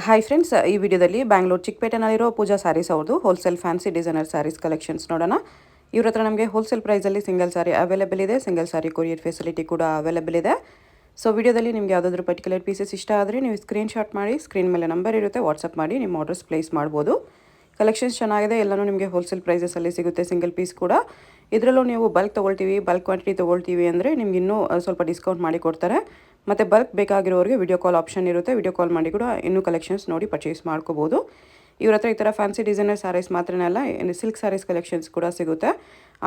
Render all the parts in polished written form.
Hi friends, ಈ ವಿಡಿಯೋದಲ್ಲಿ Bangalore ಚಿಕ್ಕಪೇಟೆನಲ್ಲಿರೋ Pooja sarees ಅವ್ರದ್ದು wholesale fancy designer sarees collections ನೋಡೋಣ. ಇವ್ರ ಹತ್ರ ನಮಗೆ ಹೋಲ್ಸೇಲ್ ಪ್ರೈಸಲ್ಲಿ ಸಿಂಗಲ್ ಸ್ಯಾರಿ ಅವೈಲೇಬಲ್ ಇದೆ. ಸಿಂಗಲ್ ಸ್ಯಾರಿ ಕೊರಿಯರ್ ಫೆಸಿಲಿಟಿ ಕೂಡ ಅವೈಲೇಬಲ್ ಇದೆ. ಸೊ ವಿಡಿಯೋದಲ್ಲಿ ನಿಮಗೆ ಯಾವುದಾದ್ರೂ ಪರ್ಟಿಕ್ಯುಲರ್ ಪೀಸಸ್ ಇಷ್ಟ ಆದರೆ ನೀವು ಸ್ಕ್ರೀನ್ಶಾಟ್ ಮಾಡಿ, ಸ್ಕ್ರೀನ್ ಮೇಲೆ ನಂಬರ್ ಇರುತ್ತೆ, ವಾಟ್ಸಪ್ ಮಾಡಿ ನಿಮ್ಮ ಆರ್ಡರ್ಸ್ ಪ್ಲೇಸ್ ಮಾಡ್ಬೋದು. ಕಲೆಕ್ಷನ್ಸ್ ಚೆನ್ನಾಗಿದೆ, ಎಲ್ಲನೂ ನಿಮಗೆ ಹೋಲ್ಸೇಲ್ ಪ್ರೈಸಸಲ್ಲಿ ಸಿಗುತ್ತೆ. ಸಿಂಗಲ್ ಪೀಸ್ ಕೂಡ ಇದರಲ್ಲೂ ನೀವು ಬಲ್ಕ್ ತೊಗೊಳ್ತೀವಿ, ಬಲ್ಕ್ ಕ್ವಾಂಟಿಟಿ ತೊಗೊಳ್ತೀವಿ ಅಂದರೆ ನಿಮ್ಗೆ ಇನ್ನೂ ಸ್ವಲ್ಪ ಡಿಸ್ಕೌಂಟ್ ಮಾಡಿ ಕೊಡ್ತಾರೆ. ಮತ್ತು ಬಲ್ಕ್ ಬೇಕಾಗಿರೋರಿಗೆ ವಿಡಿಯೋ ಕಾಲ್ ಆಪ್ಷನ್ ಇರುತ್ತೆ, ವಿಡಿಯೋ ಕಾಲ್ ಮಾಡಿ ಕೂಡ ಇನ್ನೂ ಕಲೆಕ್ಷನ್ಸ್ ನೋಡಿ ಪರ್ಚೇಸ್ ಮಾಡ್ಕೋಬೋದು. ಇವ್ರ ಹತ್ರ ಈ ಥರ ಫ್ಯಾನ್ಸಿ ಡಿಸೈನರ್ ಸ್ಯಾರೀಸ್ ಮಾತ್ರನೇ ಅಲ್ಲ, ಸಿಲ್ಕ್ ಸ್ಯಾರೀಸ್ ಕಲೆಕ್ಷನ್ಸ್ ಕೂಡ ಸಿಗುತ್ತೆ.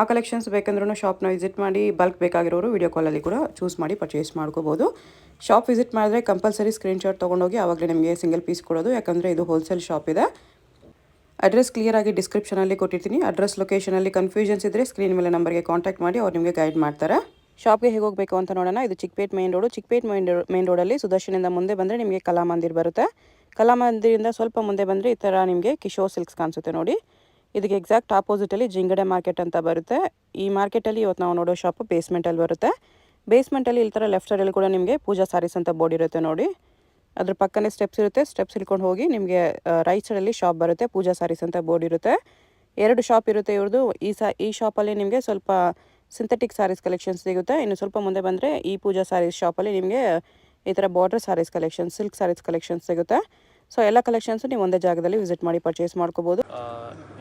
ಆ ಕಲೆಕ್ಷನ್ಸ್ ಬೇಕಂದ್ರೂ ಶಾಪ್ನ ವಿಸಿಟ್ ಮಾಡಿ, ಬಲ್ಕ್ ಬೇಕಾಗಿರೋರು ವಿಡಿಯೋ ಕಾಲಲ್ಲಿ ಕೂಡ ಚೂಸ್ ಮಾಡಿ ಪರ್ಚೇಸ್ ಮಾಡ್ಕೋಬೋದು. ಶಾಪ್ ವಿಸಿಟ್ ಮಾಡಿದ್ರೆ ಕಂಪಲ್ಸರಿ ಸ್ಕ್ರೀನ್ಶಾಟ್ ತೊಗೊಂಡೋಗಿ, ಆವಾಗಲೇ ನಿಮಗೆ ಸಿಂಗಲ್ ಪೀಸ್ ಕೊಡೋದು, ಯಾಕಂದರೆ ಇದು ಹೋಲ್ಸೇಲ್ ಶಾಪ್ ಇದೆ. ಅಡ್ರೆಸ್ ಕ್ಲಿಯರಾಗಿ ಡಿಸ್ಕ್ರಿಪ್ಷನಲ್ಲಿ ಕೊಟ್ಟಿರ್ತೀನಿ. ಅಡ್ರೆಸ್ ಲೊಕೇಶನಲ್ಲಿ ಕನ್ಫ್ಯೂಷನ್ಸ್ ಇದ್ದರೆ ಸ್ಕ್ರೀನ್ ಮೇಲೆ ನಂಬರ್ಗೆ ಕಾಂಟ್ಯಾಕ್ಟ್ ಮಾಡಿ, ಅವ್ರು ನಿಮಗೆ ಗೈಡ್ ಮಾಡ್ತಾರೆ. ಶಾಪ್ಗೆ ಹೇಗೆ ಹೋಗಬೇಕು ಅಂತ ನೋಡೋಣ. ಇದು Chickpet main road. Chickpet main ರೋಡಲ್ಲಿ ಸುದರ್ಶನಿಂದ ಮುಂದೆ ಬಂದರೆ ನಿಮಗೆ ಕಲಾಮಂದಿರ್ ಬರುತ್ತೆ. ಕಲಾಮಂದಿರಿಂದ ಸ್ವಲ್ಪ ಮುಂದೆ ಬಂದರೆ ಈ ಥರ ನಿಮಗೆ ಕಿಶೋರ್ ಸಿಲ್ಕ್ಸ್ ಕಾಣಿಸುತ್ತೆ ನೋಡಿ. ಇದಕ್ಕೆ ಎಕ್ಸಾಕ್ಟ್ ಆಪೋಸಿಟಲ್ಲಿ ಜಿಂಗಡೆ ಮಾರ್ಕೆಟ್ ಅಂತ ಬರುತ್ತೆ. ಈ ಮಾರ್ಕೆಟಲ್ಲಿ ಇವತ್ತು ನಾವು ನೋಡೋ ಶಾಪು ಬೇಸ್ಮೆಂಟಲ್ಲಿ ಬರುತ್ತೆ. ಬೇಸ್ಮೆಂಟಲ್ಲಿ ಈ ಥರ ಲೆಫ್ಟ್ ಸೈಡಲ್ಲಿ ಕೂಡ ನಿಮಗೆ ಪೂಜಾ ಸ್ಯಾರೀಸ್ ಅಂತ ಬೋರ್ಡ್ ಇರುತ್ತೆ ನೋಡಿ. ಅದ್ರ ಪಕ್ಕನೇ ಸ್ಟೆಪ್ಸ್ ಇರುತ್ತೆ. ಸ್ಟೆಪ್ಸ್ ಇಳ್ಕೊಂಡು ಹೋಗಿ ನಿಮಗೆ ರೈಟ್ ಸೈಡಲ್ಲಿ ಶಾಪ್ ಬರುತ್ತೆ, ಪೂಜಾ ಸ್ಯಾರೀಸ್ ಅಂತ ಬೋರ್ಡ್ ಇರುತ್ತೆ. 2 ಶಾಪ್ ಇರುತ್ತೆ ಇವ್ರದ್ದು. ಈ ಶಾಪಲ್ಲಿ ನಿಮಗೆ ಸ್ವಲ್ಪ ಸಿಂಥೆಟಿಕ್ ಸ್ಯಾರೀಸ್ ಕಲೆಕ್ಷನ್ಸ್ ಸಿಗುತ್ತೆ. ಇನ್ನು ಸ್ವಲ್ಪ ಮುಂದೆ ಬಂದರೆ ಈ ಪೂಜಾ ಸ್ಯಾರೀಸ್ ಶಾಪಲ್ಲಿ ನಿಮಗೆ ಈ ಥರ border sarees collection, silk sarees collections ಸಿಗುತ್ತೆ. ಸೊ ಎಲ್ಲ ಕಲೆಕ್ಷನ್ಸು ನೀವು ಒಂದೇ ಜಾಗದಲ್ಲಿ ವಿಸಿಟ್ ಮಾಡಿ ಪರ್ಚೇಸ್ ಮಾಡ್ಕೋಬೋದು.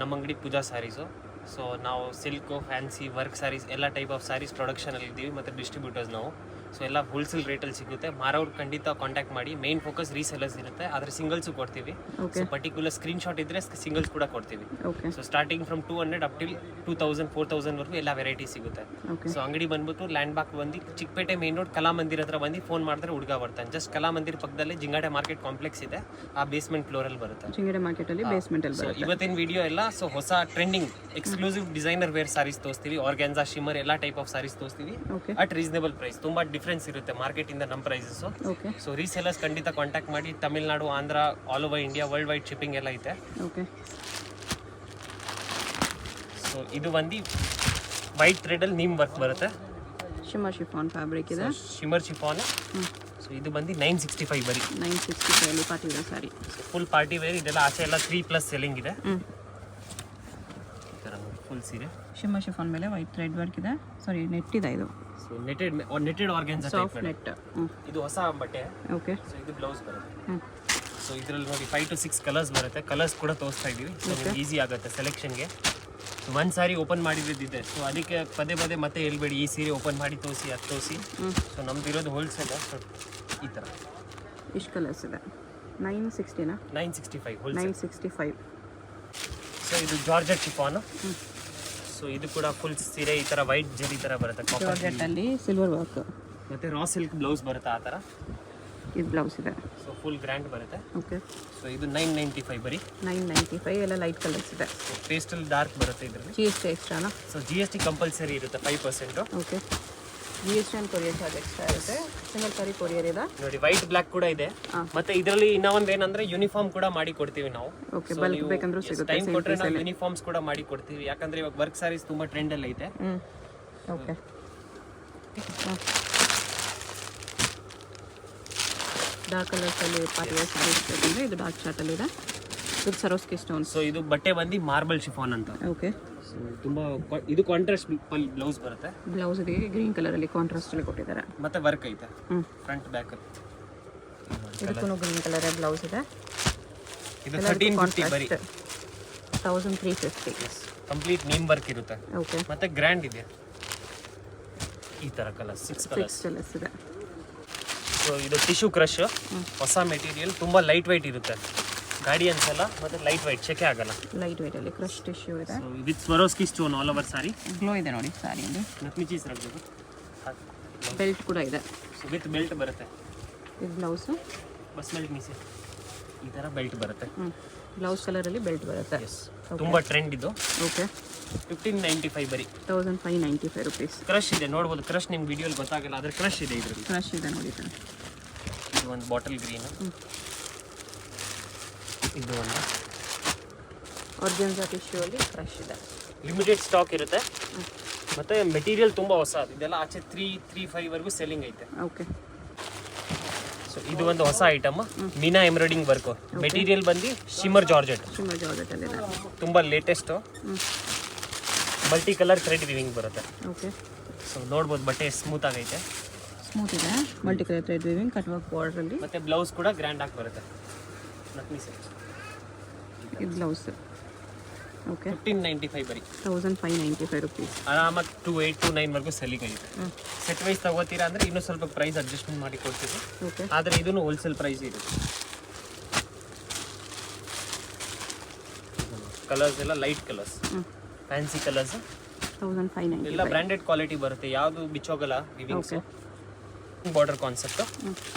ನಮ್ಮ ಅಂಗಡಿ ಪೂಜಾ ಸ್ಯಾರೀಸು. ಸೊ ನಾವು ಸಿಲ್ಕು, ಫ್ಯಾನ್ಸಿ, ವರ್ಕ್ ಸ್ಯಾರೀಸ್ ಎಲ್ಲ ಟೈಪ್ ಆಫ್ ಸ್ಯಾರೀಸ್ ಪ್ರೊಡಕ್ಷನಲ್ಲಿ ಇದ್ದೀವಿ ಮತ್ತು ಡಿಸ್ಟ್ರಿಬ್ಯೂಟರ್ಸ್ ನಾವು. ಸೊ ಎಲ್ಲ ಹೋಲ್ಸೇಲ್ ರೇಟಲ್ಲಿ ಸಿಗುತ್ತೆ. ಮಾರೋರು ಖಂಡಿತ ಕಾಂಟ್ಯಾಕ್ಟ್ ಮಾಡಿ. ಮೇನ್ ಫೋಕಸ್ ರೀಸೆಲ್ಲರ್ಸ್ ಇರುತ್ತೆ, ಆದರೆ ಸಿಂಗಲ್ಸು ಕೊಡ್ತೀವಿ. ಸೊ ಪರ್ಟಿಕ್ಯುಲರ್ ಸ್ಕ್ರೀನ್ಶಾಟ್ ಇದ್ದರೆ ಸಿಂಗಲ್ಸ್ ಕೂಡ ಕೊಡ್ತೀವಿ. So starting from 200 up till 2000, 4000ವರೆಗೂ ಎಲ್ಲ ವೆರೈಟಿ ಸಿಗುತ್ತೆ. ಸೊ ಅಂಗಡಿ ಬಂದ್ಬಿಟ್ಟು ಲ್ಯಾಂಡ್ ಬಾಕ್ ಬಂದು ಚಿಕ್ಕಪೇಟೆ ಮೇನ್ ರೋಡ್ ಕಲಾಮಂದಿರ ಹತ್ರ ಬಂದು ಫೋನ್ ಮಾಡಿದ್ರೆ ಹುಡುಗ ಬರ್ತಾನೆ. ಜಸ್ಟ್ ಕಲಾಮಂದಿರ ಪಕ್ಕದಲ್ಲಿ ಜಿಂಗಾಡೆ ಮಾರ್ಕೆಟ್ ಕಾಂಪ್ಲೆಕ್ಸ್ ಇದೆ, ಆ ಬೇಸ್ಮೆಂಟ್ ಫ್ಲೋರಲ್ಲಿ ಬರುತ್ತೆ. ಜಿಂಗಡೆ ಮಾರ್ಕೆಟಲ್ಲಿ ಬೇಸ್ಮೆಂಟಲ್ಲಿ ಬರುತ್ತೆ. ಇವತ್ತಿನ ವಿಡಿಯೋ ಎಲ್ಲ ಸೊ ಹೊಸ trending exclusive designer wear saris ತೋರಿಸ್ತೀವಿ. ಆರ್ಗ್ಯಾನ್ಸಾ, ಶಿಮ್ಮರ್ ಎಲ್ಲ ಟೈಪ್ ಆಫ್ ಸಾರೀಸ್ ತೋರಿಸ್ತೀವಿ ಅಟ್ ರೀಸನೇಬಲ್ ಪ್ರೈಸ್. ತುಂಬಾ ಡಿಫ್ರೆನ್ಸ್ ಇರುತ್ತೆ ಮಾರ್ಕೆಟ್ ಇಂದ ನಮ್ಮ ಪ್ರೈಸಸ್. ಸೊ ರೀಸೇಲರ್ಸ್ ಖಂಡಿತ ಕಾಂಟ್ಯಾಕ್ಟ್ ಮಾಡಿ. Tamil Nadu, Andhra, all over India, worldwide shipping ಎಲ್ಲ ಐತೆ. ಸೊ ಇದು ಬಂದು ವೈಟ್ ಥ್ರೆಡ್ ಅಲ್ಲಿ ನೀಮ್ ವರ್ಕ್ ಬರುತ್ತೆ. ಶಿಮ್ಮರ್ ಶಿಫಾನ್ ಫ್ಯಾಬ್ರಿಕ್ ಇದೆ. Shimmer chiffon. ಸೊ ಇದು ಬಂದು 965 ಬರೀ. 965 ಅಲ್ಲಿ party wear sari. Full party wear. ಇದೆಲ್ಲ ಆಚೆ ಎಲ್ಲ 3+ ಸೆಲ್ಲಿಂಗ್ ಇದೆ. ಫುಲ್ ಸೀರೆ ಶಿಮ್ಮರ್ ಶಿಫಾನ್ ಮೇಲೆ ವೈಟ್ ಥ್ರೆಡ್ ವರ್ಕ್ ಇದೆ. ಸಾರಿ, ನೆಟ್ ಇದೆ ಇದು. So netted organza type net. ಇದು ಹೊಸ ಬಟ್ಟೆ. ಓಕೆ. ಸೊ ಇದು ಬ್ಲೌಸ್ ಬರುತ್ತೆ. ಸೊ ಇದರಲ್ಲಿ ನೋಡಿ 5 to 6 ಕಲರ್ಸ್ ಬರುತ್ತೆ. ಕಲರ್ಸ್ ಕೂಡ ತೋರಿಸ್ತಾ ಇದ್ದೀವಿ. ಸೊ ನಿಮ್ಗೆ ಈಸಿ ಆಗುತ್ತೆ ಸೆಲೆಕ್ಷನ್ಗೆ. ಸೊ ಒಂದು ಸಾರಿ ಓಪನ್ ಮಾಡಿದ್ದಿದೆ. ಸೊ ಅದಕ್ಕೆ ಪದೇ ಮತ್ತೆ ಹೇಳ್ಬೇಡಿ ಈ ಸೀರೆ ಓಪನ್ ಮಾಡಿ ತೋರಿಸಿ, ಅದು ತೋರಿಸಿ. ಸೊ ನಮ್ದು ಇರೋದು ಹೋಲ್ಸೇಲ್. ಸೊ ಈ ಥರ ಇಷ್ಟು ಕಲರ್ಸ್ ಇದೆ. 960ನಾ? 965 ಹೋಲ್ಸೇಲ್. 965. ಸೊ ಇದು ಜಾರ್ಜೆಟ್ ಶಿಫಾನು. ಸೊ ಇದು ಕೂಡ ಫುಲ್ ಸೀರೆ ಈ ಥರ ವೈಟ್ ಜೆರಿ ಥರ ಬರುತ್ತೆ. ಜಾರ್ಜೆಟ್ಟಲ್ಲಿ ಸಿಲ್ವರ್ ವರ್ಕ್ ಮತ್ತು ರಾ ಸಿಲ್ಕ್ ಬ್ಲೌಸ್ ಬರುತ್ತೆ ಆ ಥರ. ಇದು ಬ್ಲೌಸ್ ಇದೆ. ಸೊ ಫುಲ್ ಗ್ರ್ಯಾಂಡ್ ಬರುತ್ತೆ. ಓಕೆ. ಸೊ ಇದು 995 ಬರೀ. 995 ಎಲ್ಲ ಲೈಟ್ ಕಲರ್ಸ್ ಇದೆ. ಸೊ ಪೇಸ್ಟಲ್ ಡಾರ್ಕ್ ಬರುತ್ತೆ ಇದರಲ್ಲಿ. GST ಎಕ್ಸ್ಟ್ರಾನಾ? ಸೊ GST ಕಂಪಲ್ಸರಿ ಇರುತ್ತೆ 5%. Okay. GST and courier charge extra ಇರುತ್ತೆ. ಸಿಂಗಲ್ ಸಾರಿ ಕೊರಿಯರ್ ಇದೆ ನೋಡಿ. ವೈಟ್ ಬ್ಲ್ಯಾಕ್ ಕೂಡ ಇದೆ. ಮತ್ತೆ ಇದರಲ್ಲಿ ಇನ್ನೂ ಒಂದು ಏನಂದ್ರೆ ಯೂನಿಫಾರ್ಮ್ ಕೂಡ ಮಾಡಿ ಕೊಡ್ತೀವಿ ನಾವು. ಓಕೆ. ಬಲ್ಕ್ ಬೇಕಂದ್ರೂ ಸಿಗುತ್ತೆ. ಟೈಮ್ ಕೊಟ್ಟರೆ ನಾವು ಯೂನಿಫಾರ್ಮ್ಸ್ ಕೂಡ ಮಾಡಿ ಕೊಡ್ತೀವಿ. ಯಾಕಂದ್ರೆ ಇವಾಗ ವರ್ಕ್ ಸ್ಯಾರೀಸ್ ತುಂಬಾ ಟ್ರೆಂಡ್ ಅಲ್ಲಿ ಐತೆ. ಓಕೆ. ಡಾರ್ಕ್ ಕಲರ್ಸ್ ಅಲ್ಲಿ ಪಾರ್ಟಿ ವೇರ್ ಸಾರೀಸ್ ಬೇಕಂದ್ರೆ ಇದು ಡಾರ್ಕ್ ಚಾರ್ಟ್ ಅಲ್ಲಿ ಇದೆ. ಇದು ಸರೋಸ್ಕಿ ಸ್ಟೋನ್ಸ್. ಸೊ ಇದು ಬಟ್ಟೆ ಬಂದು ಮಾರ್ಬಲ್ ಶಿಫಾನ್ ಅಂತ. ಓಕೆ. ಸೊ ತುಂಬಾ ಇದು ಕಾಂಟ್ರಾಸ್ಟ್ ಬ್ಲೌಸ್ ಬರುತ್ತೆ. ಬ್ಲೌಸ್ ಇದೆ ಗ್ರೀನ್ ಕಲರ್ ಅಲ್ಲಿ ಕಾಂಟ್ರಾಸ್ಟ್ ಅಲ್ಲಿ ಕೊಟ್ಟಿದ್ದಾರೆ. ಮತ್ತೆ ವರ್ಕ್ ಐತೆ ಫ್ರಂಟ್ ಬ್ಯಾಕ್. ಇದಕ್ಕೂ ಗ್ರೀನ್ ಕಲರ್ ಬ್ಲೌಸ್ ಇದೆ. ಇದು 1350 ಬರೀ. 1350. ಕಂಪ್ಲೀಟ್ ನೀಮ್ ವರ್ಕ್ ಇರುತ್ತೆ. ಓಕೆ. ಮತ್ತೆ ಗ್ರ್ಯಾಂಡ್ ಇದೆ ಈ ತರ ಕಲರ್ 6 ಕಲರ್ಸ್ ಇದೆ. ಸೊ ಇದು ಟಿಶ್ಯೂ ಕ್ರಶ್, ಹೊಸ ಮೆಟೀರಿಯಲ್, ತುಂಬಾ ಲೈಟ್ ವೈಟ್ ಇರುತ್ತೆ. ಗಾಡಿ ಅನ್ಸಲ್ಲ, ಮತ್ತೆ ಲೈಟ್ ವೈಟ್, ಚೆಕ್ಕೆ ಆಗಲ್ಲ. ಲೈಟ್ ವೈಟ್ ಅಲ್ಲಿ ಕ್ರಶ್ ಟಿಶ್ಯೂ ಇದೆ. So with ಸ್ವರೋಸ್ಕಿ stone all over sorry. Glow ಇದೆ ನೋಡಿ ಸಾರಿ ಅಲ್ಲಿ. ನಕ್ಮಿಚೀಸ್ ರಗಬೇಕು. ಬೆಲ್ಟ್ ಕೂಡ ಇದೆ. ಸೊ ವಿತ್ ಬೆಲ್ಟ್ ಬರುತ್ತೆ. ಇದು ಬ್ಲೌಸ್. ಬಸ್ ಬೆಲ್ಟ್ ಮೀಸೆ ಈ ತರ ಬೆಲ್ಟ್ ಬರುತ್ತೆ. ಬ್ಲೌಸ್ ಕಲರ್ ಅಲ್ಲಿ ಬೆಲ್ಟ್ ಬರುತ್ತೆ. ತುಂಬಾ ಟ್ರೆಂಡ್ ಇದು. ಓಕೆ. 1595 ಬರೀ. 1595 rupees. ಕ್ರಶ್ ಇದೆ ನೋಡ್ಬೋದು. ಕ್ರಶ್ ನಿಮ್ಗೆ ವಿಡಿಯೋಲಿ ಗೊತ್ತಾಗಲ್ಲ, ಆದ್ರೆ ಕ್ರಶ್ ಇದೆ ಇದರಲ್ಲಿ. ಕ್ರಶ್ ಇದೆ ನೋಡಿ. ಇದು ಒಂದು ಬಾಟಲ್ ಗ್ರೀನ್. ಇದು ಒಂದು ಆರ್ಗನ್ಸಾ ಟಿಶ್ಯೂ ಅಲ್ಲಿ ಕ್ರಶ್ ಇದೆ. ಲಿಮಿಟೆಡ್ ಸ್ಟಾಕ್ ಇರುತ್ತೆ. ಮತ್ತೆ ಮೆಟೀರಿಯಲ್ ತುಂಬಾ ಹೊಸ. ಇದೆಲ್ಲ ಆಚೆ 335 ವರೆಗೂ ಸೆಲ್ಲಿಂಗ್ ಐತೆ. ಓಕೆ. ಸೊ ಇದು ಒಂದು ಹೊಸ item meena embroidering work. Material ಬಂದು ಶಿಮ್ಮರ್ ಜಾರ್ಜೆಟ್, ತುಂಬ latest. Multi colour thread weaving ಬರುತ್ತೆ. ಓಕೆ, ಸೊ ನೋಡ್ಬೋದು ಬಟ್ಟೆ ಸ್ಮೂತ್ ಆಗೈತೆ, ಸ್ಮೂತ್ ಇದೆ. Multi colour thread weaving cut work ಬಾರ್ಡ್ರಲ್ಲಿ. ಮತ್ತೆ ಬ್ಲೌಸ್ ಕೂಡ ಗ್ರ್ಯಾಂಡ್ ಆಗಿ ಬರುತ್ತೆ. ಇದು ಬ್ಲೌಸ್. ಓಕೆ, 1595 ಬರೀ, 1595 ರುಪೀಸ್. ಆರಾಮಾಗಿ 28 to 9 ವರೆಗೂ ಸೆಲ್ಲಿಂಗ್ ಐತೆ. ಸೆಟ್ ವೈಸ್ ತಗೋತೀರಾ ಅಂದರೆ ಇನ್ನೂ ಸ್ವಲ್ಪ ಪ್ರೈಸ್ ಅಡ್ಜಸ್ಟ್ಮೆಂಟ್ ಮಾಡಿ ಕೊಡ್ತೀವಿ. ಓಕೆ, ಆದರೆ ಇದನ್ನು ಹೋಲ್ಸೇಲ್ ಪ್ರೈಸ್ ಇರುತ್ತೆ. ಕಲರ್ಸ್ ಎಲ್ಲ ಲೈಟ್ ಕಲರ್ಸ್, ಫ್ಯಾನ್ಸಿ ಕಲರ್ಸ್, 1595. ಎಲ್ಲ ಬ್ರ್ಯಾಂಡೆಡ್ ಕ್ವಾಲಿಟಿ ಬರುತ್ತೆ, ಯಾವುದು ಬಿಚ್ಚೋಗಲ್ಲ. Weavings border concept.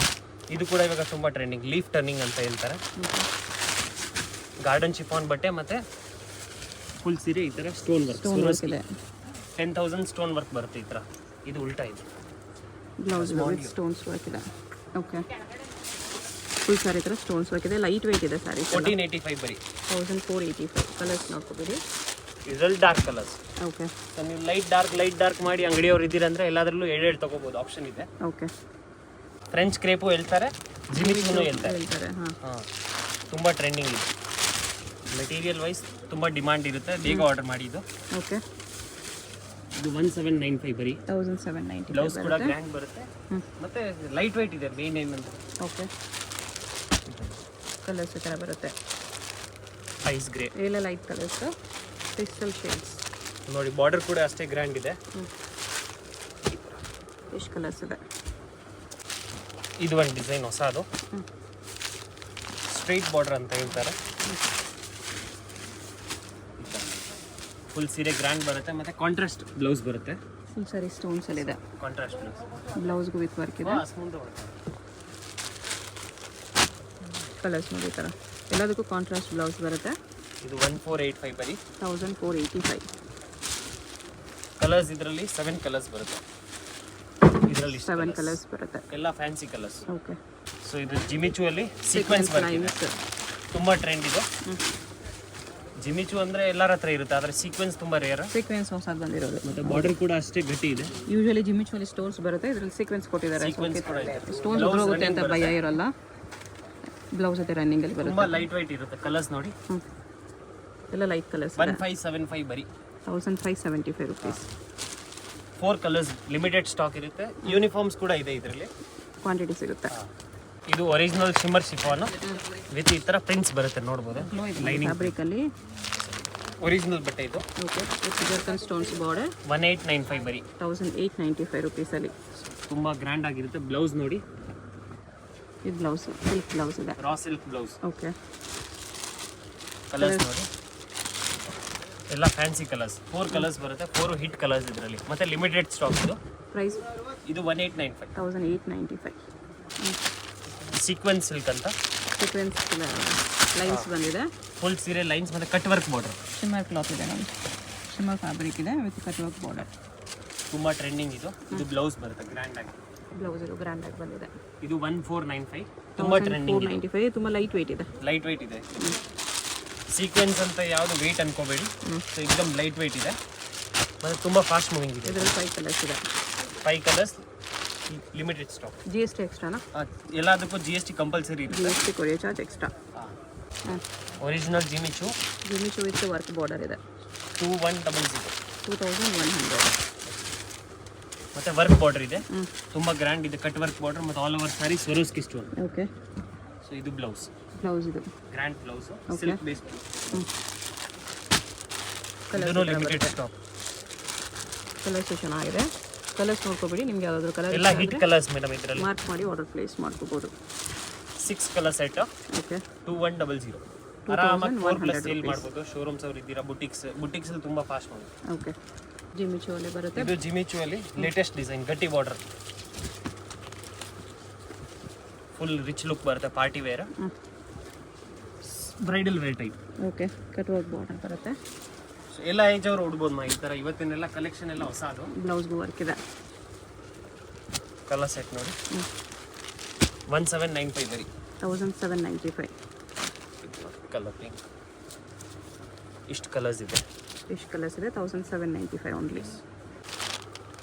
ಇದು ಕೂಡ ಇವಾಗ ತುಂಬ ಟ್ರೆಂಡಿಂಗ್, ಲೀಫ್ ಟರ್ನಿಂಗ್ ಅಂತ ಹೇಳ್ತಾರೆ. ಗಾರ್ಡನ್ ಶಿಫಾನ್ ಬಟ್ಟೆ ಮತ್ತೆ ಫುಲ್ ಸೀರೆ ಈ ಥರ ಸ್ಟೋನ್ ವರ್ಕ್ ಇದೆ. 10,000 ಸ್ಟೋನ್ ವರ್ಕ್ ಬರುತ್ತೆ ಈ ಥರ. ಇದು ಉಲ್ಟಾ ಇದೆ, ಬ್ಲೌಸ್ ವಿತ್ ಸ್ಟೋನ್ಸ್ ವರ್ಕ್ ಇದೆ. ಓಕೆ, ಫುಲ್ ಸಾರಿ ಥರ ಸ್ಟೋನ್ಸ್ ವರ್ಕ್ ಇದೆ. ಲೈಟ್ ವೆಯ್ಟ್ ಇದೆ ಸ್ಯಾರಿ. 1485 ಬರೀ, 1485. ಕಲರ್ಸ್ ನೋಡ್ಕೋಬೇಡಿ, ಇದರಲ್ಲಿ ಡಾರ್ಕ್ ಕಲರ್ಸ್. ಓಕೆ, ಸೊ ನೀವು ಲೈಟ್ ಡಾರ್ಕ್ ಮಾಡಿ ಅಂಗಡಿಯವ್ರು ಇದ್ದೀರಂದ್ರೆ ಎಲ್ಲದರಲ್ಲೂ ಎರಡು ತೊಗೋಬೋದು, ಆಪ್ಷನ್ ಇದೆ. ಓಕೆ, ಫ್ರೆಂಚ್ ಕ್ರೇಪು ಹೇಳ್ತಾರೆ, ಜಿಮಿಚೂನು ಹೇಳ್ತಾರೆ. ಹಾಂ, ತುಂಬ ಟ್ರೆಂಡಿಂಗ್ ಇದೆ. ಮೆಟೀರಿಯಲ್ ವೈಸ್ ತುಂಬ ಡಿಮಾಂಡ್ ಇರುತ್ತೆ, ಬೇಗ ಆರ್ಡರ್ ಮಾಡಿ. ಇದು ಓಕೆ, ಇದು 1795 ಬರೀ, 1790. ಬ್ಲೌಸ್ ಕೂಡ ಗ್ರ್ಯಾಂಡ್ ಬರುತ್ತೆ, ಮತ್ತೆ ಲೈಟ್ ವೆಯ್ಟ್ ಇದೆ ಮೇನ್ ಏನಂದ್ರೆ. ಓಕೆ, ಕಲರ್ಸ್ ಈ ಥರ ಬರುತ್ತೆ. ಐಸ್ ಗ್ರೇ ಎಲ್ಲ ಲೈಟ್ ಕಲರ್ಸ್, ಕ್ರಿಸ್ಟಲ್ ಶೇಡ್ಸ್ ನೋಡಿ. ಬಾರ್ಡರ್ ಕೂಡ ಅಷ್ಟೇ ಗ್ರ್ಯಾಂಡ್ ಇದೆ. ಎಷ್ಟು ಕಲರ್ಸ್ ಇದೆ. ಇದು ಒಂದು ಡಿಸೈನ್ ಹೊಸದು, ಸ್ಟ್ರೈಟ್ ಬಾರ್ಡರ್ ಅಂತ ಹೇಳ್ತಾರೆ. ಫುಲ್ ಸೀರೆ ಗ್ರ್ಯಾಂಡ್ ಬರುತ್ತೆ, ಮತ್ತೆ ಕಾಂಟ್ರಾಸ್ಟ್ ಬ್ಲೌಸ್ ಬರುತ್ತೆ. ಫುಲ್ ಸಾರಿ ಸ್ಟೋನ್ಸ್ ಅಲ್ಲಿ ಇದೆ. ಕಾಂಟ್ರಾಸ್ಟ್ ಬ್ಲೌಸ್, ಬ್ಲೌಸ್ಗೂ ವಿತ್ ವರ್ಕ್ ಇದೆ. ಕಲರ್ಸ್ ನೋಡಿ ಈ ಥರ ಎಲ್ಲದಕ್ಕೂ ಕಾಂಟ್ರಾಸ್ಟ್ ಬ್ಲೌಸ್ ಬರುತ್ತೆ. ಇದು 1485 ಬರೀ, 1485. ಕಲರ್ಸ್ ಇದರಲ್ಲಿ 7 ಕಲರ್ಸ್ ಬರುತ್ತೆ. ಇದರಲ್ಲಿ 7 ಕಲರ್ಸ್ ಬರುತ್ತೆ, ಎಲ್ಲ ಫ್ಯಾನ್ಸಿ ಕಲರ್ಸ್. ಓಕೆ, ಸೊ ಇದು ಜಿಮಿಚು ಅಲ್ಲಿ ಸೀಕ್ವೆನ್ಸ್ ಬರುತ್ತೆ, ತುಂಬ ಟ್ರೆಂಡ್ ಇದು. ಜಿಮಿಚು ಅಂದರೆ ಎಲ್ಲರ ಹತ್ರ ಇರುತ್ತೆ, ಆದರೆ ಸೀಕ್ವೆನ್ಸ್ ತುಂಬ ರೇರ್. ಸೀಕ್ವೆನ್ಸ್ ಹೊಸದು ಬಂದಿರೋದು, ಮತ್ತೆ ಬಾರ್ಡರ್ ಕೂಡ ಅಷ್ಟೇ ಗಟ್ಟಿ ಇದೆ. ಯೂಶುವಲಿ ಜಿಮಿಚುವಲ್ಲಿ ಸ್ಟೋನ್ಸ್ ಬರುತ್ತೆ, ಇದರಲ್ಲಿ ಸೀಕ್ವೆನ್ಸ್ ಕೊಟ್ಟಿದ್ದಾರೆ. ಸೀಕ್ವೆನ್ಸ್ ಕೂಡ ಇದೆ. ಸ್ಟೋನ್ಸ್ ಹೋಗುತ್ತೆ ಅಂತ ಭಯ ಇರಲ್ಲ. ಬ್ಲೌಸ್ ಜೊತೆ ರನ್ನಿಂಗಲ್ಲಿ ಬರುತ್ತೆ, ತುಂಬ ಲೈಟ್ ವೆಯ್ಟ್ ಇರುತ್ತೆ. ಕಲರ್ಸ್ ನೋಡಿ, ಎಲ್ಲ ಲೈಟ್ ಕಲರ್ಸ್. 1575 ಬರೀ, 1575 ರುಪೀಸ್. 4 ಕಲರ್ಸ್ ಲಿಮಿಟೆಡ್ ಸ್ಟಾಕ್ ಇರುತ್ತೆ. ಯೂನಿಫಾರ್ಮ್ಸ್ ಕೂಡ ಇದೆ ಇದರಲ್ಲಿ, ಕ್ವಾಂಟಿಟಿ ಸಿಗುತ್ತೆ. ಇದು ಒರಿಜಿನಲ್ ಶಿಮ್ಮರ್ ಶಿಫಾನ್ ವಿತ್ ಈ ಥರ ಪ್ರಿಂಟ್ಸ್ ಬರುತ್ತೆ, ನೋಡ್ಬೋದು. ಲೈನಿಂಗ್ ಫ್ಯಾಬ್ರಿಕಲ್ಲಿ ಒರಿಜಿನಲ್ ಬಟ್ಟೆ ಇದು. Okay, ಜರ್ಕನ್ stones border. 1895 ಬರೀ, 1895 ರುಪೀಸಲ್ಲಿ. ತುಂಬ ಗ್ರ್ಯಾಂಡ್ ಆಗಿರುತ್ತೆ. ಬ್ಲೌಸ್ ನೋಡಿ, ಇದು ಬ್ಲೌಸ್ ಸಿಲ್ಕ್ ಬ್ಲೌಸ್ ಇದೆ, raw silk blouse. Okay, colours ನೋಡಿ, ಎಲ್ಲ ಫ್ಯಾನ್ಸಿ ಕಲರ್ಸ್. 4 ಕಲರ್ಸ್ ಬರುತ್ತೆ, 4 ಹಿಟ್ ಕಲರ್ಸ್ ಇದರಲ್ಲಿ. ಮತ್ತೆ ಲಿಮಿಟೆಡ್ ಸ್ಟಾಕ್ ಇದು. ಪ್ರೈಸ್ ಇದು 1895, 1895. ಸೀಕ್ವೆನ್ಸ್ ಸಿಲ್ಕ್ ಅಂತ. ಸೀಕ್ವೆನ್ಸ್ ಲೈನ್ಸ್ ಬಂದಿದೆ. ಫುಲ್ ಸೀರೆ ಲೈನ್ಸ್ ಮತ್ತೆ cut work border. Shimmer cloth ಇದೆ ನೋಡಿ, ಶಿಮ್ಮರ್ ಫ್ಯಾಬ್ರಿಕ್ ಇದೆ ವಿತ್ ಕಟ್ ವರ್ಕ್ ಬಾರ್ಡರ್. ತುಂಬ ಟ್ರೆಂಡಿಂಗ್ ಇದು. ಇದು ಬ್ಲೌಸ್ ಬರುತ್ತೆ ಗ್ರ್ಯಾಂಡ್ ಆಗಿ. ಬ್ಲೌಸ್ ಇದು ಗ್ರ್ಯಾಂಡ್ ಆಗಿ ಬಂದಿದೆ. ಇದು 1495, ತುಂಬ ಟ್ರೆಂಡಿಂಗ್. 1495, ತುಂಬ ಲೈಟ್ ವೆಯ್ಟ್ ಇದೆ. ಲೈಟ್ ವೆಯ್ಟ್ ಇದೆ. ಸೀಕ್ವೆನ್ಸ್ ಅಂತ ಯಾವುದು ವೆಯ್ಟ್ ಅನ್ಕೋಬೇಡಿ, ಸೊ ಎಕ್ದಮ್ ಲೈಟ್ ವೆಯ್ಟ್ ಇದೆ, ಮತ್ತು ತುಂಬ ಫಾಸ್ಟ್ ಮೂವಿಂಗ್ ಇದೆ. ಇದರಲ್ಲಿ 5 ಕಲರ್ಸ್ ಇದೆ. 5 ಕಲರ್ಸ್, ಲಿಮಿಟೆಡ್ ಸ್ಟಾಕ್. GST ಎಕ್ಸ್ಟ್ರಾನಾ? ಎಲ್ಲದಕ್ಕೂ GST ಕಂಪಲ್ಸರಿ ಇರುತ್ತೆ. GST courier charge extra. Original Jimmy Choo with work border ಇದೆ. 2100, 2100. ಮತ್ತೆ ವರ್ಕ್ ಬಾರ್ಡರ್ ಇದೆ, ತುಂಬ ಗ್ರ್ಯಾಂಡ್ ಇದೆ. ಕಟ್ ವರ್ಕ್ ಬಾರ್ಡರ್ ಮತ್ತು ಆಲ್ ಓವರ್ ಸಾರಿ ಸ್ವರೋಸ್ಕಿ ಸ್ಟೋನ್. ಓಕೆ, ಸೊ ಇದು ಬ್ಲೌಸ್. ಬ್ಲೌಸ್ ಇದು grand blouse, silk based. Colour limited stock. Colours ಚೆನ್ನಾಗಿದೆ. ಕಲರ್ಸ್ ನೋಡ್ಕೋಬೇಡಿ, ನಿಮ್ಗೆ ಯಾವ್ದಾದ್ರು ಕಲರ್ ಎಲ್ಲ ಹಿಟ್ ಕಲರ್ಸ್ ಮೇಡಮ್. ಇದರಲ್ಲಿ ಮಾರ್ಕ್ ಮಾಡಿ ಆರ್ಡರ್ ಪ್ಲೇಸ್ ಮಾಡ್ಕೋಬಹುದು. 6 ಕಲರ್ ಸೆಟ್, ಓಕೆ, 2100. ಆರಾಮಾಗಿ 4+ ಸೇಲ್ ಮಾಡ್ಬೋದು. ಶೋರೂಮ್ಸ್ ಅವ್ರು ಇದ್ದೀರಾ, ಬುಟಿಕ್ಸ್ ಅಲ್ಲಿ ತುಂಬ ಫಾಸ್ಟ್ ಮಾಡಿ. ಓಕೆ, ಜಿಮಿಚು ಅಲ್ಲಿ ಬರುತ್ತೆ. ಇದು ಜಿಮಿಚು ಅಲ್ಲಿ ಲೇಟೆಸ್ಟ್ ಡಿಸೈನ್, ಗಟ್ಟಿ ಬಾರ್ಡರ್, ಫುಲ್ ರಿಚ್ ಲುಕ್ ಬರುತ್ತೆ. Party wear, bridal wear type. Okay, cut work border ಬರುತ್ತೆ. ಎಲ್ಲ ಏಜ್ ಅವರು ಉಡ್ಬೋದು ಈ ಥರ. ಇವತ್ತಿನೆಲ್ಲ ಕಲೆಕ್ಷನ್ ಎಲ್ಲ ಹೊಸ. ಅದು ಬ್ಲೌಸ್ಗೂ ವರ್ಕ್ ಇದೆ. ಕಲರ್ ಸೆಟ್ ನೋಡಿ, 1795 ಬರೀ, 1795. Colour pink. ಇಷ್ಟು ಕಲರ್ಸ್ ಇದೆ. ಇಷ್ಟು ಕಲರ್ಸ್ ಇದೆ, 1795 ಓನ್ಲಿ.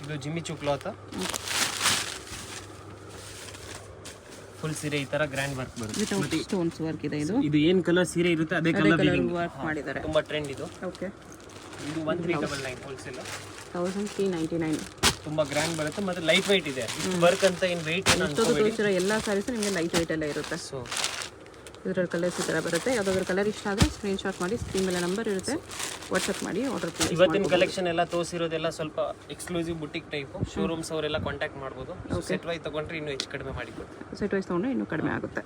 ಇದು ಜಿಮಿಚು ಕ್ಲಾತ್, ಫುಲ್ ಸೀರೆ ಈ ತರ ಗ್ರ್ಯಾಂಡ್ ವರ್ಕ್ ಬರುತ್ತೆ. ವಿತ್ ಸ್ಟೋನ್ಸ್ ವರ್ಕ್ ಇದೆ ಇದು. ಇದು ಏನ್ ಕಲರ್ ಸೀರೆ ಇರುತ್ತೆ ಅದೇ ಕಲರ್ ವರ್ಕ್ ಮಾಡಿದ್ದಾರೆ. ತುಂಬಾ ಟ್ರೆಂಡ್ ಇದು. ಓಕೆ, ಇದು 1399 ಹೋಲ್ಸೇಲ್, 1399. ತುಂಬಾ ಗ್ರ್ಯಾಂಡ್ ಬರುತ್ತೆ ಮತ್ತೆ ಲೈಟ್ ವೆಯ್ಟ್ ಇದೆ. ವರ್ಕ್ ಅಂತ ಏನು ವೆಯ್ಟ್ ಏನು ತೋರಿಸಿರೋ ಎಲ್ಲ ಸ್ಯಾರೀಸ್ ನಿಮಗೆ ಲೈಟ್ ವೆಯ್ಟ್ ಎಲ್ಲ ಇರುತ್ತೆ. ಸೊ ಇದರಲ್ಲಿ ಕಲರ್ಸ್ ಈ ಥರ ಬರುತ್ತೆ. ಯಾವುದಾದ್ರೂ ಕಲರ್ ಇಷ್ಟ ಆದರೆ ಸ್ಕ್ರೀನ್ಶಾಟ್ ಮಾಡಿ, ಸ್ಕ್ರೀನ್ ಮೇಲೆ ನಂಬರ್ ಇರುತ್ತೆ, ವಾಟ್ಸಪ್ ಮಾಡಿ ಆರ್ಡರ್ ಪ್ಲೇಸ್. ಇವತ್ತಿನ ಕಲೆಕ್ಷನ್ ಎಲ್ಲ ತೋರಿಸಿರೋದೆಲ್ಲ ಸ್ವಲ್ಪ ಎಕ್ಸ್ಕ್ಲೂಸಿವ್ ಬುಟಿಕ್ ಟೈಪ್. ಶೋರೂಮ್ಸ್ ಅವರೆಲ್ಲ ಕಾಂಟ್ಯಾಕ್ಟ್ ಮಾಡ್ಬೋದು. ಸೆಟ್ ವೈಸ್ ತಗೊಂಡ್ರೆ ಇನ್ನೂ ಹೆಚ್ಚು ಕಡಿಮೆ ಮಾಡಿ ಕೊಡ್ತೀವಿ. ಸೆಟ್ ವೈಸ್ ತೊಗೊಂಡ್ರೆ ಇನ್ನೂ ಕಡಿಮೆ ಆಗುತ್ತೆ.